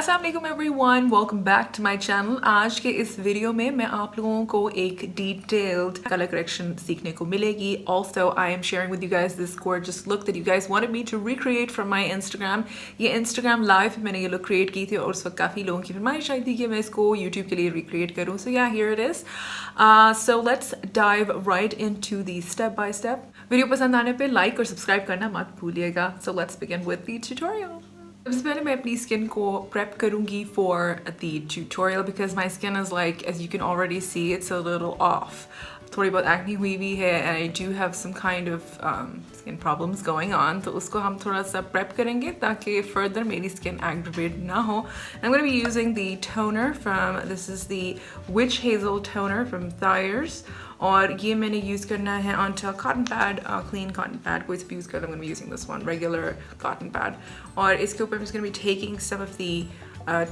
अस्सलाम वालेकुम everyone, welcome back to my channel. आज के इस वीडियो में मैं आप लोगों को एक डिटेल्ड कलर करेक्शन सीखने को मिलेगी। Also I am sharing with you guys this gorgeous look that you guys wanted me to recreate from my Instagram. ये इंस्टाग्राम लाइव मैंने ये लुक क्रिएट की थी और उस वक्त काफ़ी लोगों की फरमाइश आई थी कि मैं इसको यूट्यूब के लिए रिक्रिएट करूँ। So yeah here it is. So let's dive right into the step by step. Video पसंद आने पे लाइक और सब्सक्राइब करना मत भूलिएगा। So let's begin with the tutorial. सबसे पहले मैं अपनी स्किन को प्रेप करूँगी for the tutorial because my skin is like as you can already see it's a little off. थोड़ी बहुत एक्ने हुई भी है and I do have some kind of skin problems going on, तो उसको हम थोड़ा सा प्रेप करेंगे ताकि फर्दर मेरी स्किन एग्रेवेट ना हो। I am going to be using the toner from this is the witch hazel toner from Thayers और ये मैंने यूज़ करना है onto cotton pad, clean cotton pad. कोई यूज़ कर लूँगा, using this one regular cotton pad और इसके ऊपर मैं be taking some of the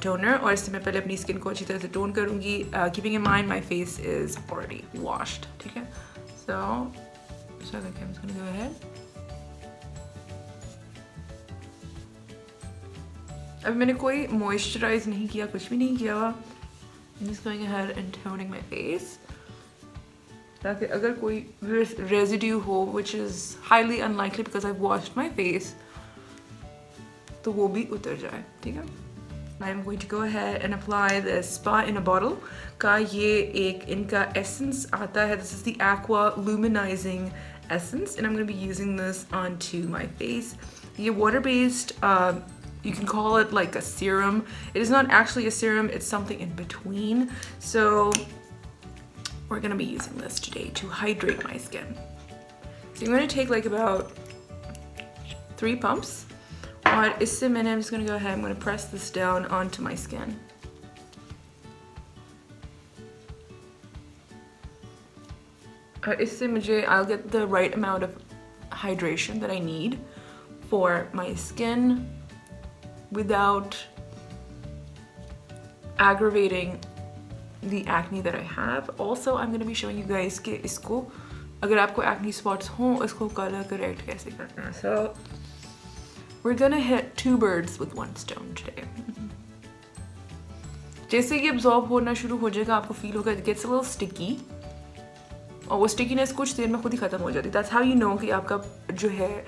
toner और इससे मैं पहले अपनी स्किन को अच्छी तरह से टोन करूँगी। Keeping in mind my face is already washed, ठीक है। सो गो अहेड। अब मैंने कोई मॉइस्चराइज नहीं किया, कुछ भी नहीं किया हुआ। Just going ahead and toning my face ताकि अगर कोई residue हो, which is highly unlikely because I've washed my face, तो वो भी उतर जाए, ठीक है। I'm going to go ahead and apply this Spa in a Bottle का ये एक इनका essence आता है. This is the Aqua Luminizing Essence and I'm going to be using this onto my face. ये water based, you can call it like a serum. It is not actually a serum, it's something in between. So we're gonna be using this today to hydrate my skin. So I'm gonna take like about 3 pumps. और इससे मैंने, I'm just gonna go ahead, I'm gonna press this down onto my skin. और इससे मुझे, I'll get the right amount of hydration that I need for my skin without aggravating the acne that I have. Also, I'm going to be showing you guys कि इसको अगर आपको acne spots हो इसको color correct कैसे करना है. So we're gonna hit 2 birds with 1 stone today. जैसे ये absorb होना शुरू हो जाएगा आपको feel होगा it gets a little sticky और वो stickiness कुछ देर में खुद ही खत्म हो जाती है. That's how you know कि आपका जो है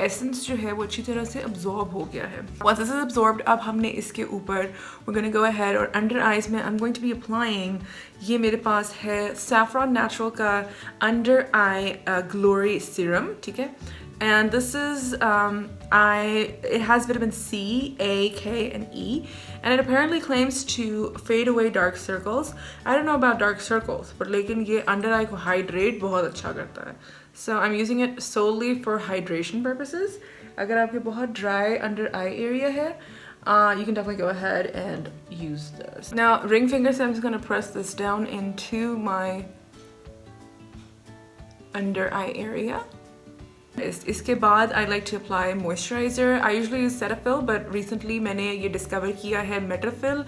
एसेंस जो है वो अच्छी तरह से अब्जॉर्ब हो गया है. Once this is absorbed, अब हमने इसके ऊपर we're gonna go ahead और अंडर आइज में I'm going to be applying, ये मेरे पास है Saffron Natural का अंडर आई ग्लोरी सीरम, ठीक है. And this is it has vitamin C, A, K and E and it apparently claims to fade away dark circles. I don't know about dark circles, but लेकिन ये under आई को hydrate बहुत अच्छा करता है. So I'm using it solely for hydration purposes. अगर आपके बहुत dry under eye area है, you can definitely go ahead and use this. Now ring finger, so I'm just going to press this down into my under eye area. इसके बाद I like to apply moisturizer. I usually use Cetaphil, but recently मैंने ये discover किया है Metafil.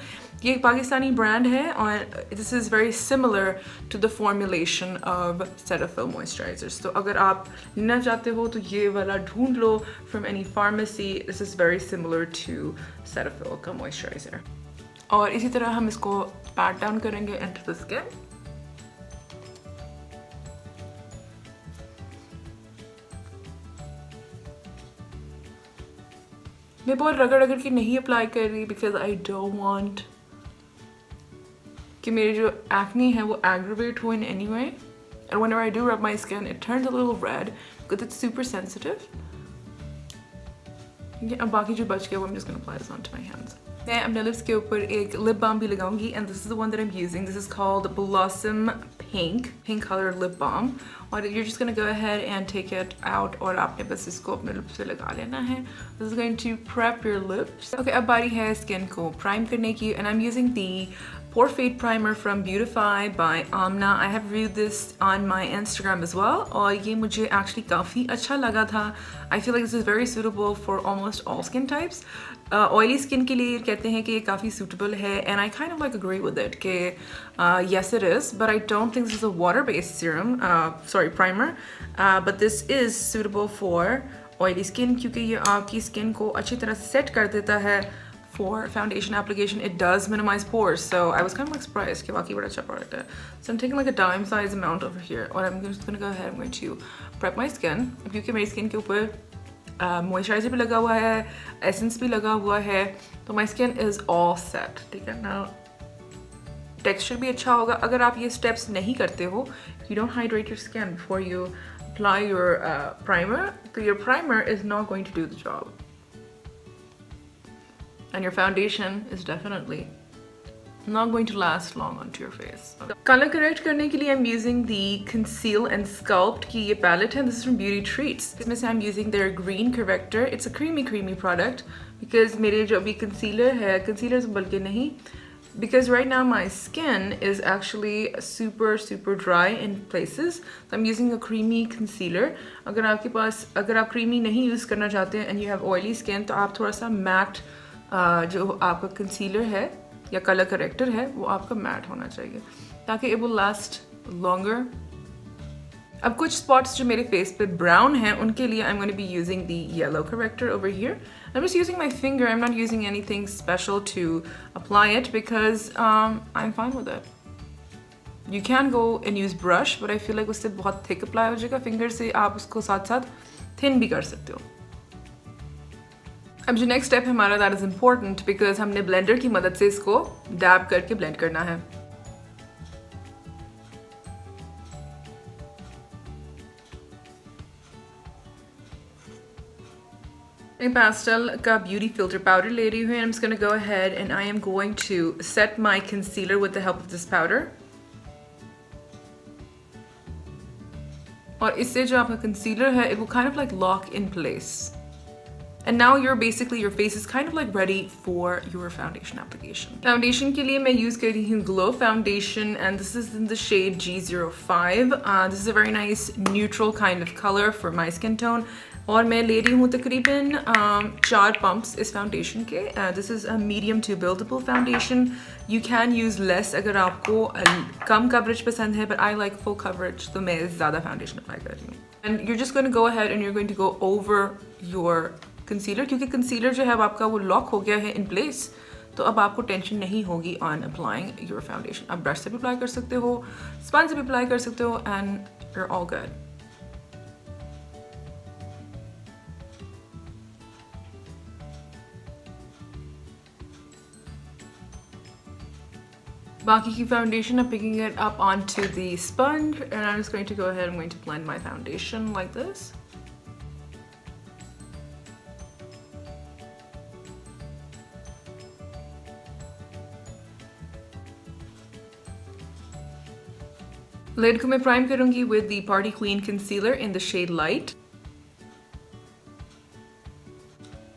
ये एक Pakistani brand है और this is very similar to the formulation of Cetaphil moisturizers. तो अगर आप लेना चाहते हो तो ये वाला ढूंढ लो from any pharmacy. This is very similar to Cetaphil का moisturizer. और इसी तरह हम इसको pat down करेंगे into the skin. मैं बहुत रगड़ के नहीं अप्लाई कर रही बिकॉज आई डोंट वांट कि मेरे जो एक्ने है वो एग्रेवेट हो in any way. And whenever I do rub my skin it turns a little red because it's super sensitive. अब बाकी जो बच गया वो I'm just going to apply this onto my hands. मैं अपने लिप्स के ऊपर एक लिप बाम भी लगाऊंगी and this is the one that I'm using. This is called Blossom Pink color lip balm और you're just going to go ahead and take it out और आपने बस इसको अपने लिप्स पे लगा लेना है. This is going to prep your lips. Okay, अब बारी है स्किन को प्राइम करने की and I'm using the porfade primer from Beautify by Amna. I have reviewed this on my Instagram as well और ये मुझे actually काफ़ी अच्छा लगा था. I feel like this is very suitable for almost all skin types. Oily skin के लिए कहते हैं कि ये काफ़ी suitable है and I kind of like agree with it कि yes it is, but I don't think this is a water based serum, primer, but this is suitable for oily skin क्योंकि ये आपकी skin को अच्छी तरह से set कर देता है for foundation application. It does minimize pores, so I was kind of like surprised कि वाकई बड़ा अच्छा product है. So I'm taking like a dime size amount over here, और I'm just gonna go ahead. I'm going to prep my skin क्योंकि मेरी skin के ऊपर moisturizer भी लगा हुआ है, essence भी लगा हुआ है, तो my skin is all set. ठीक है. Now texture भी अच्छा होगा. अगर आप ये steps नहीं करते हो, you don't hydrate your skin before you apply your primer, so your primer is not going to do the job. And your foundation is definitely not going to last long onto your face. Color correct करने के लिए I'm using the Conceal and Sculpt की ये palette है. This is from Beauty Treats. इसमें से I'm using their green corrector. It's a creamy product because मेरे जो अभी concealer है, concealer से बल्कि नहीं, because right now my skin is actually super dry in places, so I'm using a creamy concealer. अगर आपके पास, अगर आप creamy नहीं use करना चाहते हैं and you have oily skin, तो आप थोड़ा सा matte जो आपका कंसीलर है या कलर करेक्टर है वो आपका मैट होना चाहिए ताकि it will last longer. अब कुछ स्पॉट्स जो मेरे फेस पे ब्राउन हैं उनके लिए I'm going to be using the yellow corrector over here. I'm just using my finger. I'm not using anything special to apply it because I'm fine with it. You can go and use brush, but I feel like उससे बहुत thick apply हो जाएगा. Finger से आप उसको साथ साथ thin भी कर सकते हो. अब जो नेक्स्ट स्टेप है हमारा, दैट इज इम्पोर्टेंट बिकॉज हमने ब्लेंडर की मदद से इसको डैब करके ब्लेंड करना है. मैं पास्टल का ब्यूटी फिल्टर पाउडर ले रही हूँ. I am just gonna go ahead and I am going to set my concealer with the help of this powder. और इससे जो आपका कंसीलर है, it will kind of like lock in place. And now you're basically, your face is kind of like ready for your foundation application. Foundation के लिए मैं use कर रही हूँ Glow Foundation and this is in the shade G05. This is a very nice neutral kind of color for my skin tone. और मैं ले रही हूँ तकरीबन 4 pumps इस foundation के. This is a medium to buildable foundation. You can use less अगर आपको कम coverage पसंद है, but I like full coverage, तो मैं ज़्यादा foundation apply कर रही हूँ. And you're just going to go ahead and you're going to go over your concealer, क्योंकि कंसीलर जो है आपका वो लॉक हो गया है इन प्लेस, तो अब आपको टेंशन नहीं होगी ऑन अप्लाइंग योर फाउंडेशन. आप ब्रश से भी अप्लाई कर सकते हो, स्पंज से भी अप्लाई कर सकते हो एंड you're all good. बाकी की foundation I'm picking it up onto the sponge and I'm just going to go ahead, I'm going to blend my foundation like this. Lid को मैं प्राइम करूंगी with the Party Queen concealer in the shade light.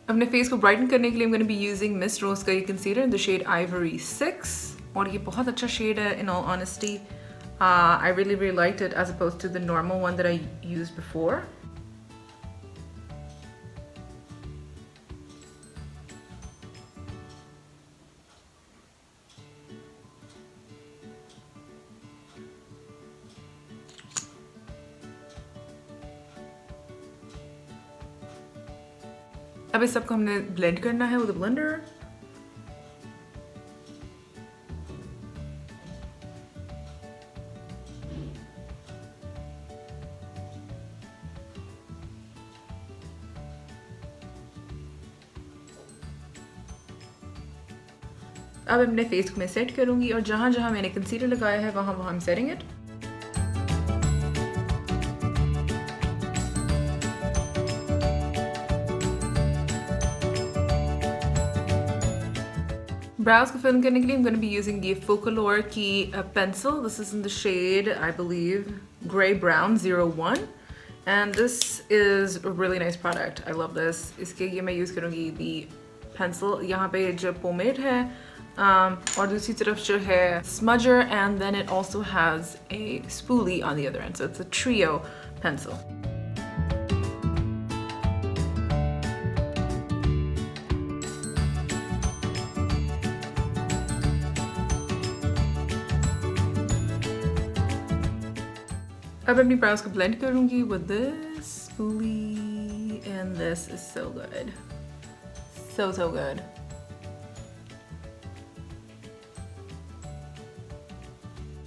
अपने face को Brighton करने के लिए I'm going to be using Miss Rose का ये concealer in the shade Ivory 6. और ये बहुत अच्छा shade है in all honesty. I really liked it as opposed to the normal one that I used before. अब इस सबको हमने ब्लेंड करना है with a blender. अब अपने फेस को मैं सेट करूंगी और जहां जहां मैंने कंसीलर लगाया है वहां वहां I'm setting it. Brows को फिल करने के लिए I'm going to be using the Focalure की pencil. This is in the shade, I believe, Gray Brown 01. And this is a really nice product. I love this. इसके लिए मैं use करूँगी the pencil. यहाँ पे जो pomade है और दूसरी तरफ जो है smudger, and then it also has a spoolie on the other end. So it's a trio pencil. अब अपनी brows को blend करूँगी with this spoolie, and this is so good, so good.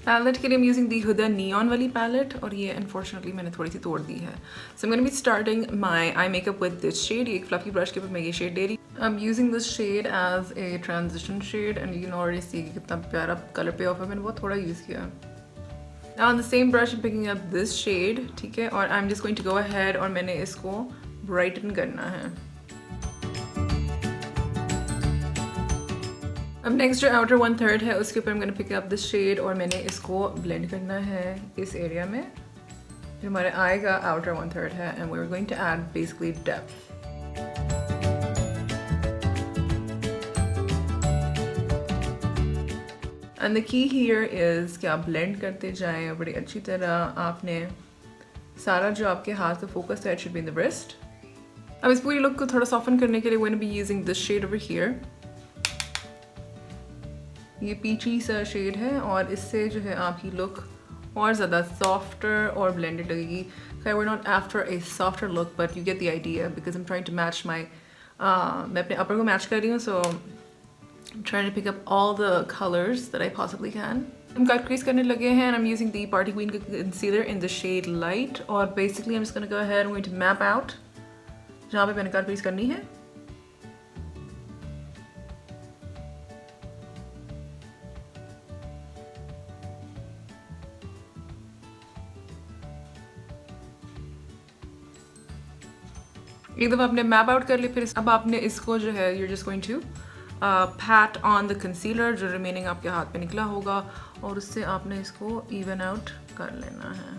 Palette के लिए I'm using the Huda neon वाली palette और ये unfortunately मैंने थोड़ी सी तोड़ दी है. So I'm going to be starting my eye makeup with this shade. ये एक fluffy brush के ऊपर मैं ये shade ले रही. I'm using this shade as a transition shade and you can already see कितना प्यारा color payoff है. मैंने बहुत थोड़ा use किया. Now on the same brush I'm picking up this shade, ठीक है, और I'm just going to go ahead और मैंने इसको brighten करना है. अब नेक्स्ट जो आउटर 1/3 है उसके ऊपर I'm gonna pick up this shade और मैंने इसको blend करना है इस एरिया में जो हमारे आई का आउटर 1/3 है and we're going to add basically depth. And the key here is कि आप blend करते जाएं बड़ी अच्छी तरह. आपने सारा जो आपके हाथ का focus है it should be in the wrist. अब इस पूरी लुक को थोड़ा soften करने के लिए we're going to be using this shade over here. ये पीची सा शेड है और इससे जो है आपकी लुक और ज़्यादा सॉफ्टर और ब्लेंडेड लगेगी. we're not after a softer look but you get the idea because I'm trying to match my मैं अपने upper को match कर रही हूँ so I'm trying to pick up all the colors that I possibly can. हम cut crease करने लगे हैं and I'm using the Party Queen concealer in the shade light और basically I'm just going to go ahead and I'm going to map out जहाँ पे मैंने cut crease करनी है. एक दफ़ा आपने मैप आउट कर ली फिर अब आपने इसको जो है you're just going to pat on the concealer जो रिमेनिंग आपके हाथ पे निकला होगा और उससे आपने इसको even out कर लेना है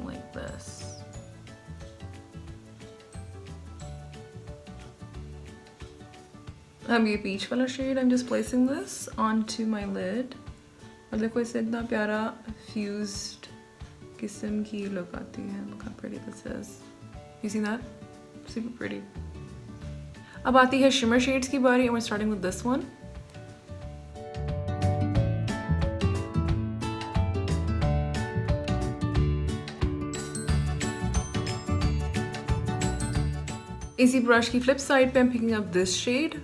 like this. अब ये peach वाला shade I'm just placing this onto my lid और देखो इससे इतना प्यारा fused किस्म की लुक आती है. Look how pretty this is. You see that? Super pretty. अब आती है shimmer shades की बारी and we're starting with this one. इसी brush की flip side पे I'm picking up this shade.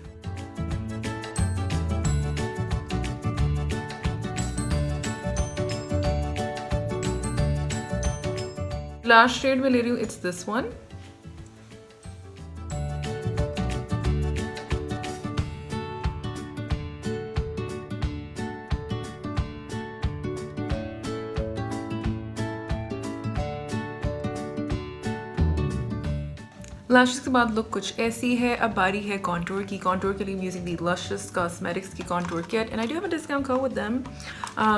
Last shade में ले रही हूँ it's this one. Lashes के बाद लुक कुछ ऐसी है. अब बारी है contour की. Contour के लिए I'm using the Luscious Cosmetics की contour kit and I do have a discount code with them.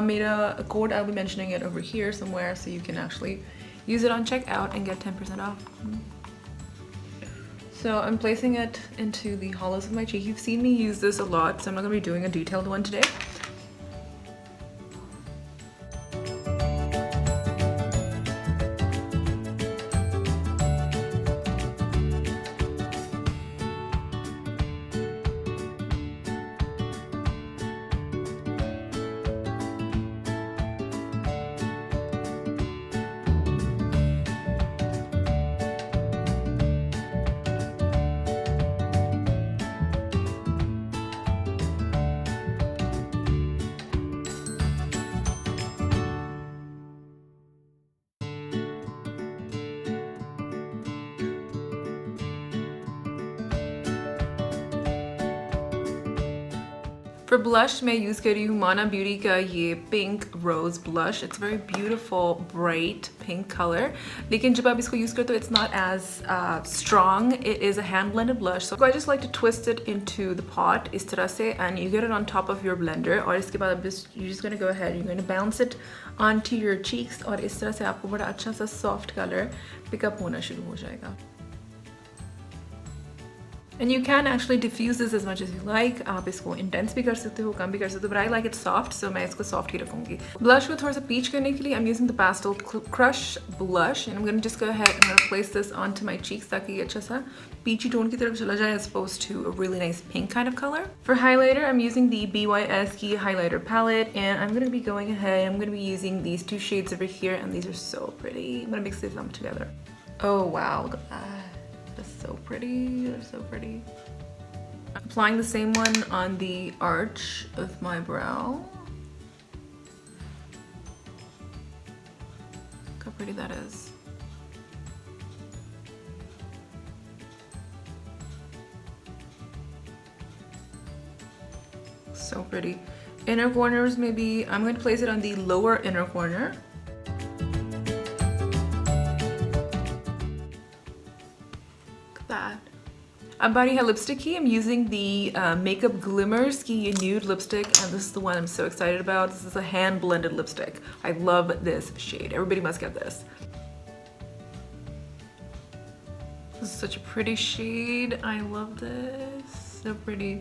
मेरा code I'll be mentioning it over here somewhere so you can actually use it on checkout and get 10% off. So I'm placing it into the hollows of my cheek. You've seen me use this a lot, so I'm not going to be doing a detailed one today. For blush मैं use कर रही हूँ माना beauty का ये pink rose blush. It's very beautiful bright pink colour लेकिन जब आप इसको यूज़ करते हो it's not as strong. It is a hand blended blush so I just like to twist it into the pot इस तरह से and you get it on top of your blender और इसके बाद you're just going to go ahead you're going to bounce it onto your cheeks और इस तरह से आपको बड़ा अच्छा सा soft color pick up होना शुरू हो जाएगा. And you can actually diffuse this as much as you like. आप इसको intense भी कर सकते हो, कम भी कर सकते हो, but I like it soft, so मैं इसको soft ही रखूँगी. Blush को थोड़ा सा peach करने के लिए I'm using the Pastel Crush blush, and I'm going to just go ahead and I'm going to place this onto my cheeks ताकि ये अच्छा सा peachy tone की तरफ चला जाए as opposed to a really nice pink kind of color. For highlighter, I'm using the BYS Key highlighter palette, and I'm going to be going ahead. I'm going to be using these two shades over here, and these are so pretty. I'm going to mix these up together. Oh wow, look at that. That's so pretty. They're so pretty. Applying the same one on the arch of my brow. Look how pretty that is. So pretty. Inner corners, maybe I'm going to place it on the lower inner corner. Look at that. अब बारी है lipstick की. I'm using the Makeup Glimmers की ये nude lipstick, and this is the one I'm so excited about. This is a hand blended lipstick. I love this shade. Everybody must get this. This is such a pretty shade. I love this. So pretty.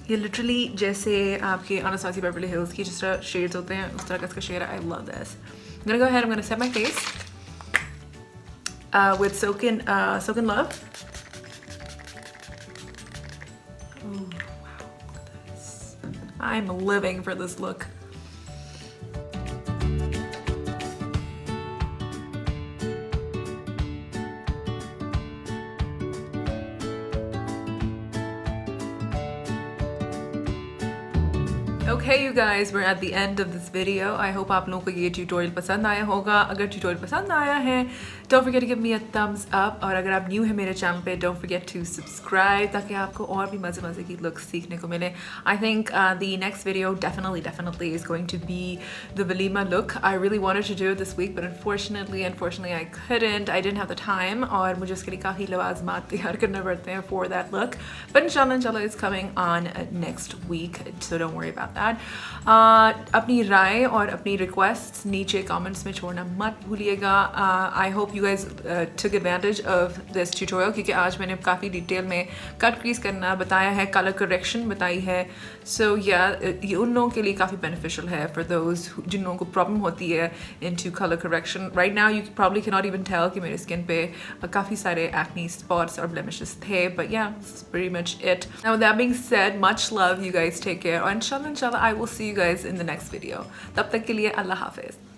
ये literally जैसे आपके Anastasia Beverly Hills की जिस तरह shades होते हैं उस तरह का इसका शेड है. I love this. I'm gonna go ahead. I'm gonna set my face with Silken Love. Oh wow, look at this. I'm living for this look. Okay you guys, we're at the end of this video. I hope आप लोगों को ये tutorial पसंद आया होगा. अगर tutorial पसंद आया है, don't forget to give me a thumbs up. और अगर आप new हैं मेरे channel पे, don't forget to subscribe ताकि आपको और भी मज़े की looks सीखने को मिले. I think the next video definitely is going to be the Walima look. I really wanted to do it this week, but unfortunately I couldn't. I didn't have the time और मुझे उसके लिए काफ़ी लवाज़मात तैयार करना पड़ते हैं for that look. But inshallah it's coming on next week, so don't worry about that. अपनी राय और अपनी requests नीचे comments में छोड़ना मत भूलिएगा. I hope you guys took advantage of this tutorial क्योंकि आज मैंने काफ़ी डिटेल में cut crease करना बताया है, color correction बताई है. So yeah, ये उन लोगों के लिए काफ़ी beneficial है for those जिन लोगों को problem होती है into color correction. Right now you probably cannot even tell कि मेरे skin पे काफ़ी सारे acne spots और blemishes थे. But yeah, this is pretty much it. Now with that being said, much love. You guys take care. और inshallah I will see you guys in the next video. तब तक के लिए अल्लाह हाफिज़.